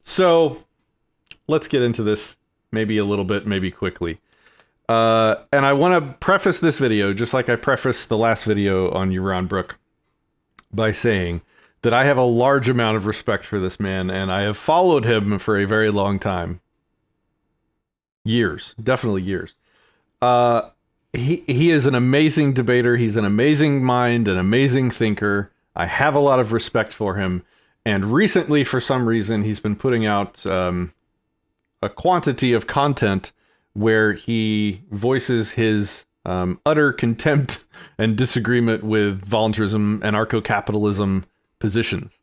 So let's get into this maybe a little bit, maybe quickly. And I want to preface this video, just like I prefaced the last video on Yaron Brook, by saying that I have a large amount of respect for this man, and I have followed him for a very long time. Years. Definitely years. He is an amazing debater. He's an amazing mind, an amazing thinker. I have a lot of respect for him. And recently, for some reason, he's been putting out a quantity of content where he voices his utter contempt and disagreement with voluntarism, anarcho capitalism positions.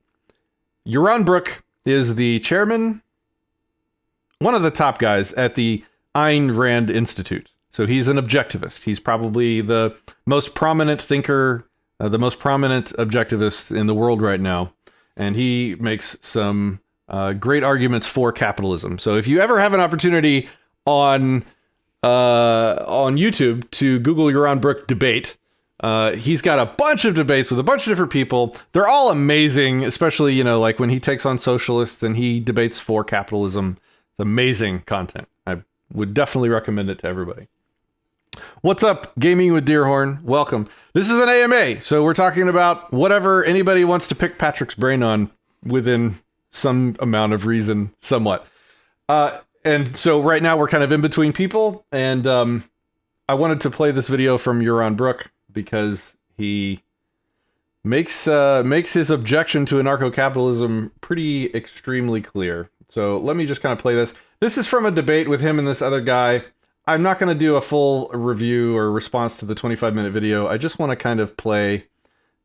Yaron Brook is the chairman, one of the top guys at the Ayn Rand Institute. So he's an objectivist. He's probably the most prominent thinker, the most prominent objectivist in the world right now. And he makes some great arguments for capitalism. So if you ever have an opportunity on YouTube to Google Yaron Brook debate, he's got a bunch of debates with a bunch of different people. They're all amazing, especially, you know, like when he takes on socialists and he debates for capitalism. It's amazing content. I would definitely recommend it to everybody. What's up, Gaming with Deerhorn? Welcome. This is an AMA, so we're talking about whatever anybody wants to pick Patrick's brain on within some amount of reason, somewhat. And so right now we're kind of in between people, and I wanted to play this video from Yaron Brook because he makes his objection to anarcho-capitalism pretty extremely clear. So let me just kind of play this. This is from a debate with him and this other guy. I'm not going to do a full review or response to the 25-minute video. I just want to kind of play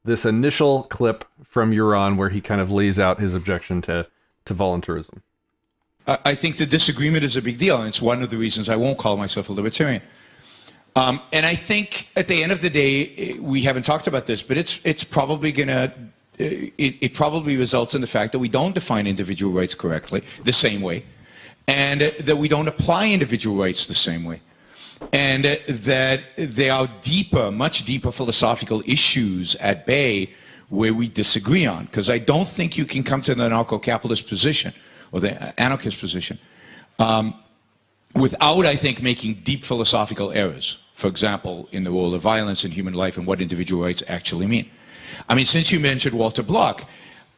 this initial clip from Yaron where he kind of lays out his objection to voluntarism. I think the disagreement is a big deal, and it's one of the reasons I won't call myself a libertarian. And I think at the end of the day, we haven't talked about this, but it's probably gonna, it probably results in the fact that we don't define individual rights correctly, the same way, and that we don't apply individual rights the same way, and that there are deeper, much deeper philosophical issues at bay where we disagree on. Because I don't think you can come to the anarcho-capitalist position or the anarchist position without, I think, making deep philosophical errors. For example, in the role of violence in human life and what individual rights actually mean. I mean, since you mentioned Walter Block,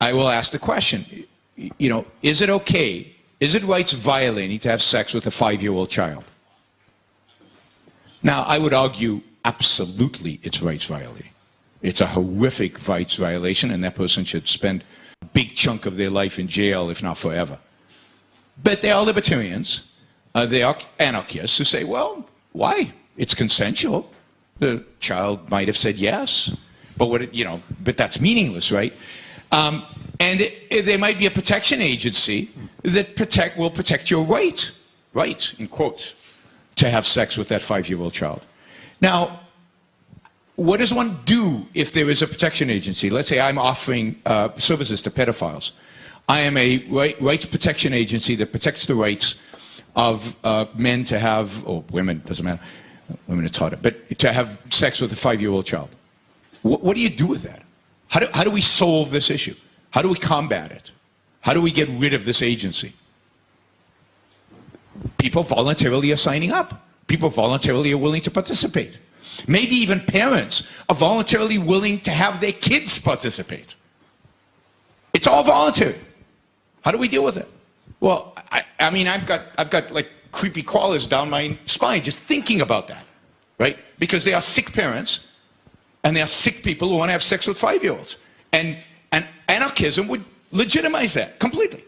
I will ask the question, you know, is it okay, is it rights violating to have sex with a 5-year-old child? Now, I would argue absolutely it's rights violating. It's a horrific rights violation, and that person should spend a big chunk of their life in jail, if not forever. But there are libertarians, there are anarchists who say, well, why? It's consensual. The child might have said yes, but what it, you know, but that's meaningless, right? And there might be a protection agency that will protect your right, in quotes, to have sex with that 5-year-old child. Now, what does one do if there is a protection agency? Let's say I'm offering services to pedophiles. I am a rights protection agency that protects the rights of men to have, or women, doesn't matter, women it's harder, but to have sex with a 5-year-old child. What do you do with that? How do we solve this issue? How do we combat it? How do we get rid of this agency? People voluntarily are signing up. People voluntarily are willing to participate. Maybe even parents are voluntarily willing to have their kids participate. It's all voluntary. How do we deal with it? Well, I mean, I've got like creepy crawlers down my spine just thinking about that, right? Because they are sick parents, and they are sick people who want to have sex with 5-year-olds. And anarchism would legitimize that completely.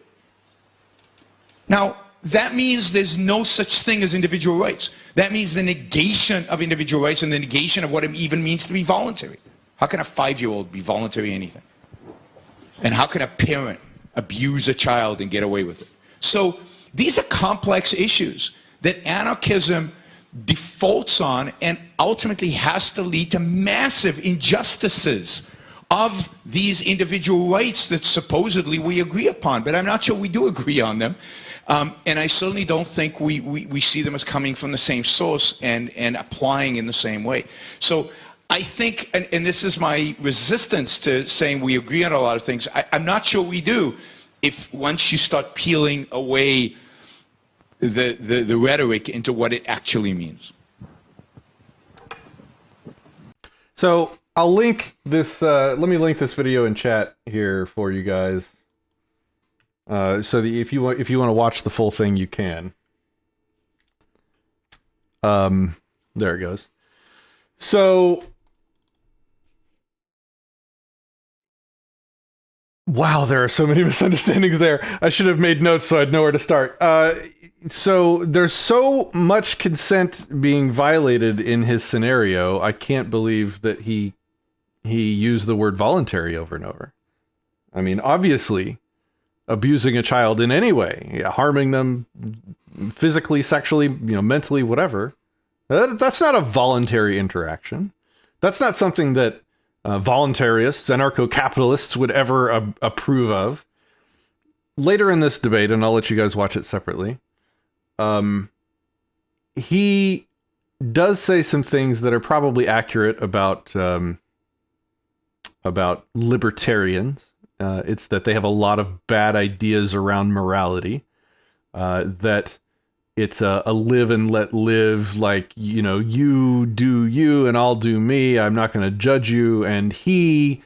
Now, that means there's no such thing as individual rights. That means the negation of individual rights and the negation of what it even means to be voluntary. How can a 5-year-old be voluntary anything? And how can a parent abuse a child and get away with it? So these are complex issues that anarchism defaults on and ultimately has to lead to massive injustices of these individual rights that supposedly we agree upon. But I'm not sure we do agree on them. And I certainly don't think we see them as coming from the same source and applying in the same way. So I think, and this is my resistance to saying we agree on a lot of things, I'm not sure we do. if once you start peeling away the rhetoric into what it actually means. So I'll link this. Let me link this video in chat here for you guys, so that if you want to watch the full thing, you can. There it goes. So, wow, there are so many misunderstandings there. I should have made notes so I'd know where to start. So there's so much consent being violated in his scenario. I can't believe that he used the word voluntary over and over. I mean, obviously, abusing a child in any way, harming them physically, sexually, mentally, whatever. That's not a voluntary interaction. That's not something that voluntarists, anarcho capitalists would ever approve of. Later in this debate, and I'll let you guys watch it separately, he does say some things that are probably accurate about libertarians. It's that they have a lot of bad ideas around morality, that it's a live and let live, like, you do you and I'll do me. I'm not going to judge you. And he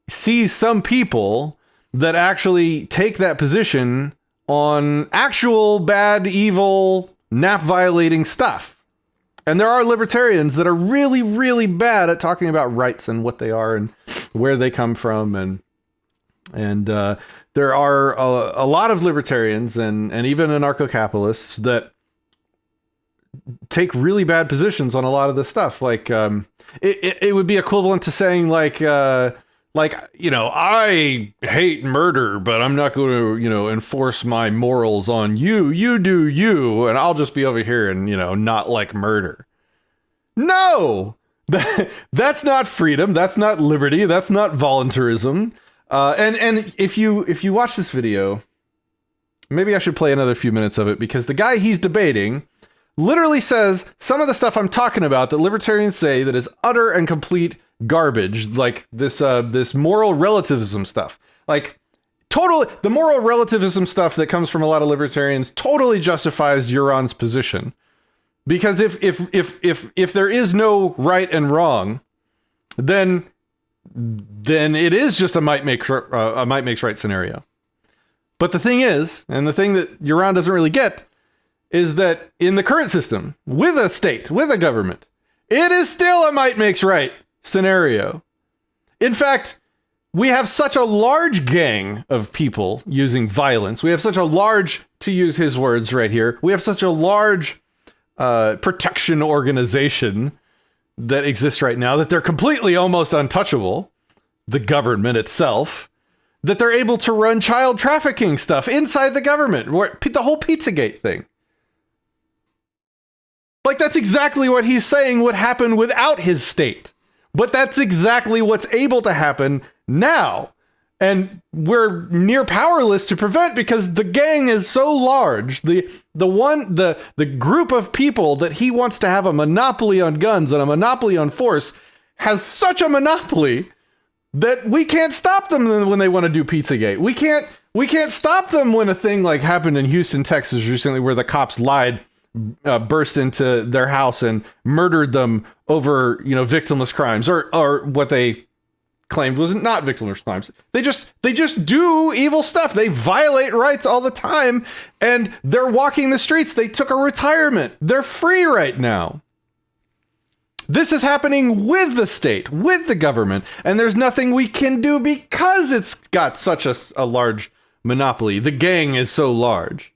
sees some people that actually take that position on actual bad, evil, nap violating stuff. And there are libertarians that are really, really bad at talking about rights and what they are and where they come from. And there are a lot of libertarians and even anarcho-capitalists that take really bad positions on a lot of this stuff. Like, it would be equivalent to saying I hate murder, but I'm not going to, enforce my morals on you. You do you, and I'll just be over here and, not like murder. No! That's not freedom. That's not liberty. That's not voluntarism. And if you watch this video, maybe I should play another few minutes of it, because the guy he's debating literally says some of the stuff I'm talking about that libertarians say that is utter and complete garbage, like this moral relativism stuff. Like, totally, the moral relativism stuff that comes from a lot of libertarians totally justifies Yaron's position. Because if there is no right and wrong, then it is just a might makes right scenario. But the thing is, and the thing that Yaron doesn't really get, is that in the current system, with a state, with a government, it is still a might makes right scenario. In fact, we have such a large gang of people using violence. We have such a large, to use his words right here, we have such a large protection organization that exists right now that they're completely almost untouchable, the government itself, that they're able to run child trafficking stuff inside the government, the whole Pizzagate thing. Like, that's exactly what he's saying would happen without his state. But that's exactly what's able to happen now. And we're near powerless to prevent, because the gang is so large. The group of people that he wants to have a monopoly on guns and a monopoly on force has such a monopoly that we can't stop them when they want to do Pizzagate. We can't stop them when a thing like happened in Houston, Texas recently, where the cops lied, burst into their house and murdered them over, victimless crimes, or what they claimed was not victimless crimes. They just do evil stuff. They violate rights all the time, and they're walking the streets. They took a retirement. They're free right now. This is happening with the state, with the government, and there's nothing we can do because it's got such a large monopoly. The gang is so large.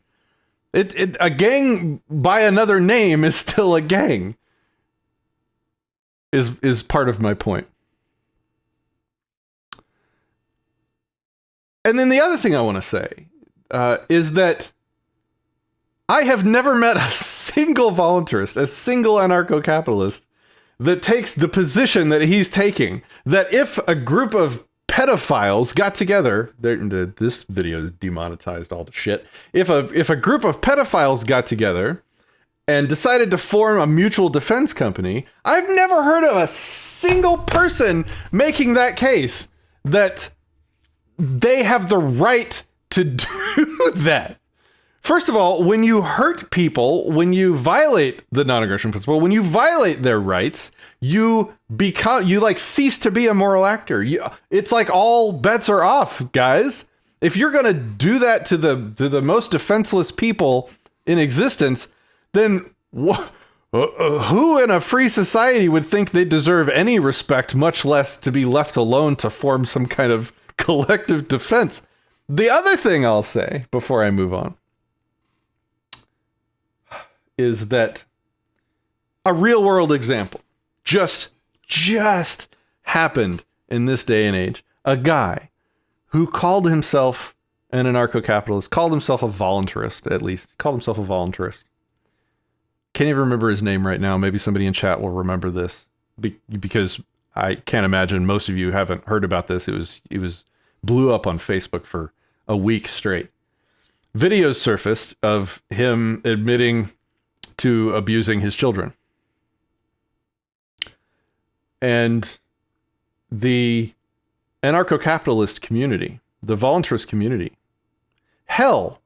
A gang by another name is still a gang, is part of my point. And then the other thing I want to say is that I have never met a single voluntarist, a single anarcho-capitalist that takes the position that he's taking, that if a group of pedophiles got together, this video is demonetized all the shit. If a group of pedophiles got together and decided to form a mutual defense company, I've never heard of a single person making that case that they have the right to do that. First of all, when you hurt people, when you violate the non-aggression principle, when you violate their rights, you cease to be a moral actor. It's like all bets are off, guys. If you're going to do that to the most defenseless people in existence, then who in a free society would think they deserve any respect, much less to be left alone to form some kind of collective defense? The other thing I'll say before I move on is that a real world example just happened in this day and age. A guy who called himself an anarcho-capitalist, called himself a voluntarist, at least. Called himself a voluntarist. Can't even remember his name right now. Maybe somebody in chat will remember this, because I can't imagine most of you haven't heard about this. It was blew up on Facebook for a week straight. Videos surfaced of him admitting to abusing his children. And the anarcho-capitalist community, the voluntarist community, hell,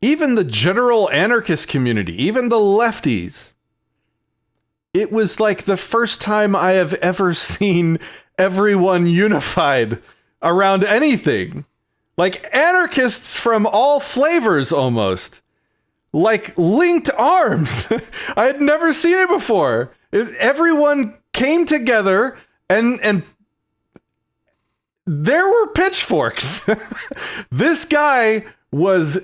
even the general anarchist community, even the lefties, it was like the first time I have ever seen everyone unified around anything. Like anarchists from all flavors almost. Like linked arms. I had never seen it before. Everyone came together and there were pitchforks. This guy was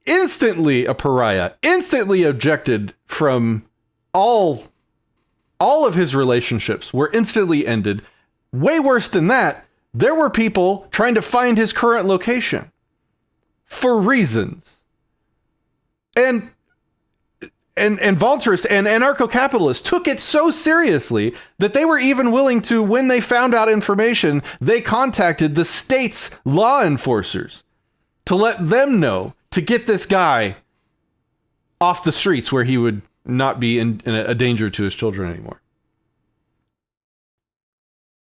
instantly a pariah, instantly ejected from all of his relationships were instantly ended. Way worse than that, there were people trying to find his current location for reasons. And voluntarists and anarcho-capitalists took it so seriously that they were even willing to, when they found out information, they contacted the state's law enforcers to let them know to get this guy off the streets where he would not be in a danger to his children anymore.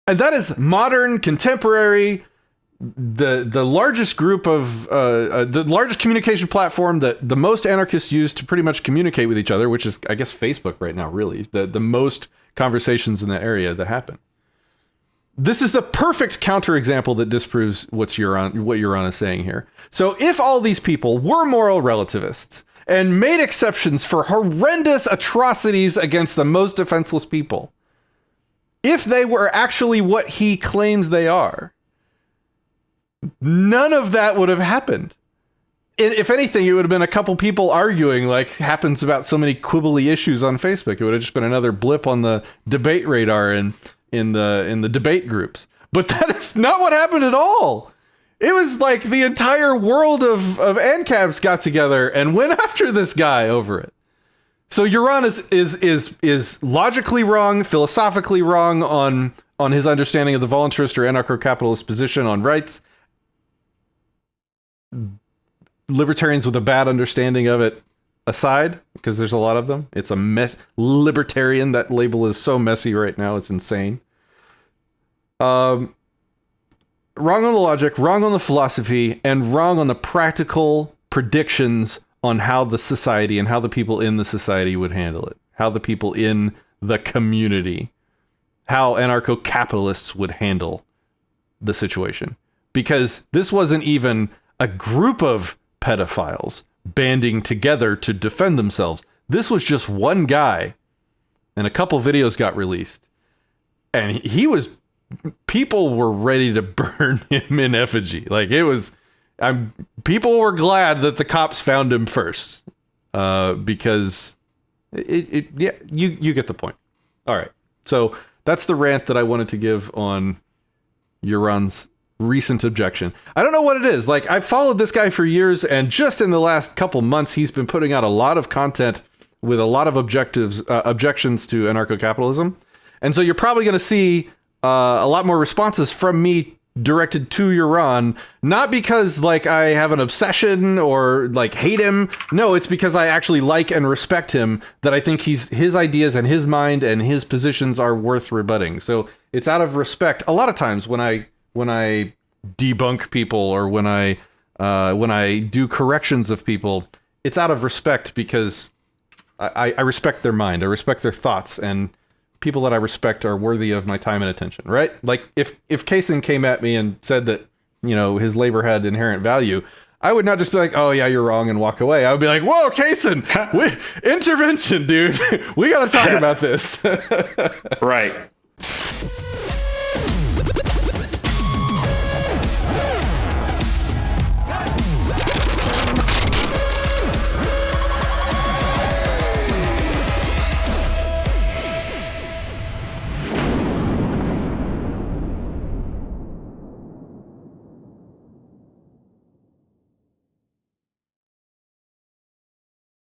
And that is modern, contemporary, the largest group of the largest communication platform that the most anarchists use to pretty much communicate with each other, which is, I guess, Facebook right now, really the most conversations in that area that happen. This is the perfect counterexample that disproves what Yaron is saying here. So if all these people were moral relativists and made exceptions for horrendous atrocities against the most defenseless people, if they were actually what he claims they are, none of that would have happened. If anything, it would have been a couple people arguing, like happens about so many quibbly issues on Facebook. It would have just been another blip on the debate radar and in the debate groups. But that is not what happened at all. It was like the entire world of ANCAPs got together and went after this guy over it. So Yaron is logically wrong, philosophically wrong on his understanding of the voluntarist or anarcho-capitalist position on rights. Libertarians with a bad understanding of it aside, because there's a lot of them. It's a mess. Libertarian, that label is so messy right now. It's insane. Wrong on the logic, wrong on the philosophy, and wrong on the practical predictions on how the society and how the people in the society would handle it. How the people in the community, how anarcho-capitalists would handle the situation. Because this wasn't even a group of pedophiles banding together to defend themselves. This was just one guy, and a couple videos got released, and people were ready to burn him in effigy. Like it was, people were glad that the cops found him first, because you get the point. All right. So that's the rant that I wanted to give on Yaron's recent objection. I don't know what it is. Like, I've followed this guy for years, and just in the last couple months, he's been putting out a lot of content with a lot of objections to anarcho-capitalism. And so you're probably going to see a lot more responses from me directed to Yaron, not because like I have an obsession or like hate him. No, it's because I actually like and respect him, that I think his ideas and his mind and his positions are worth rebutting. So it's out of respect. A lot of times when I debunk people or when I when I do corrections of people, it's out of respect because I respect their mind. I respect their thoughts, and people that I respect are worthy of my time and attention, right? Like if Kaysen came at me and said that, his labor had inherent value, I would not just be like, oh yeah, you're wrong, and walk away. I would be like, whoa, Kaysen, intervention, dude. We got to talk about this. Right.